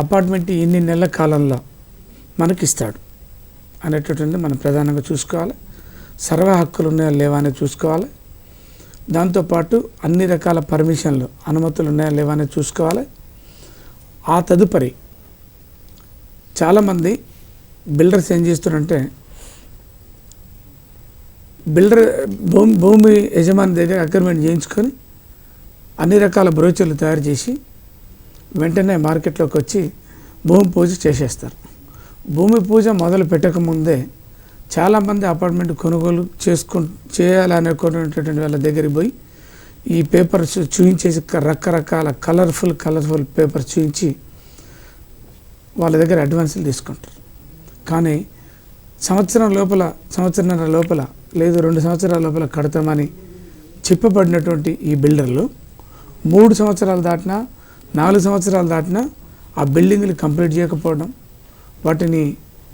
Apartment ఎన్ని నెలల కాలంలో మనకిస్తాడు అనేటటువంటి మనం ప్రధానంగా చూసుకోవాలి. సర్వ హక్కులు ఉన్నాయా లేవా అనేది చూసుకోవాలి. దాంతోపాటు అన్ని రకాల పర్మిషన్లు అనుమతులు ఉన్నాయా లేవా అనేది చూసుకోవాలి. ఆ తదుపరి చాలామంది బిల్డర్స్ ఏం చేస్తున్నారంటే భూమి యజమాని దగ్గర అగ్రిమెంట్ చేయించుకొని అన్ని రకాల బ్రోచర్లు తయారు చేసి వెంటనే మార్కెట్లోకి వచ్చి భూమి పూజ చేసేస్తారు. భూమి పూజ మొదలు పెట్టకముందే చాలామంది అపార్ట్మెంట్ కొనుగోలు చేయాలనుకునేటటువంటి వాళ్ళ దగ్గరికి పోయి ఈ పేపర్స్ చూయించేసి రకరకాల కలర్ఫుల్ పేపర్స్ చూయించి వాళ్ళ దగ్గర అడ్వాన్సులు తీసుకుంటారు. కానీ సంవత్సరంన్నర లోపల లేదు 2 సంవత్సరాల లోపల కడతామని చెప్పబడినటువంటి ఈ బిల్డర్లు 3 సంవత్సరాలు దాటినా 4 సంవత్సరాలు దాటినా ఆ బిల్డింగ్లు కంప్లీట్ చేయకపోవడం, వాటిని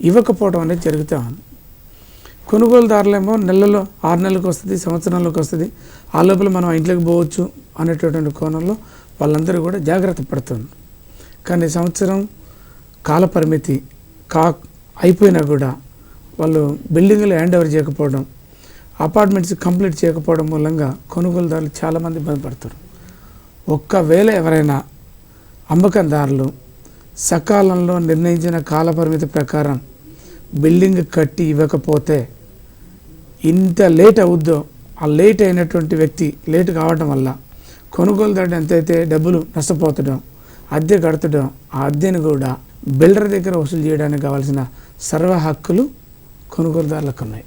ఇవ్వకపోవడం అనేది జరుగుతూ ఉంది. కొనుగోలుదారులేమో నెలలో 6 నెలలకు వస్తుంది, సంవత్సరంలోకి వస్తుంది, ఆ లోపల మనం ఇంట్లోకి పోవచ్చు అనేటటువంటి కోణంలో వాళ్ళందరూ కూడా జాగ్రత్త పడుతుంది. కానీ సంవత్సరం కాల పరిమితి అయిపోయినా కూడా వాళ్ళు బిల్డింగ్లు హ్యాండ్ ఓవర్ చేయకపోవడం, అపార్ట్మెంట్స్ కంప్లీట్ చేయకపోవడం మూలంగా కొనుగోలుదారులు చాలామంది ఇబ్బంది పడతారు. ఒక్కవేళ ఎవరైనా అమ్మకందారులు సకాలంలో నిర్ణయించిన కాలపరిమితి ప్రకారం బిల్డింగ్ కట్టి ఇవ్వకపోతే ఇంత లేట్ అవుద్దో ఆ లేట్ అయినటువంటి వ్యక్తి లేట్ కావడం వల్ల కొనుగోలుదారుడు ఎంతైతే డబ్బులు నష్టపోతాడో, అద్దె కడుతుండో ఆ అద్దెను కూడా బిల్డర్ దగ్గర వసూలు చేయడానికి కావాల్సిన సర్వ హక్కులు కొనుగోలుదారులకు ఉన్నాయి.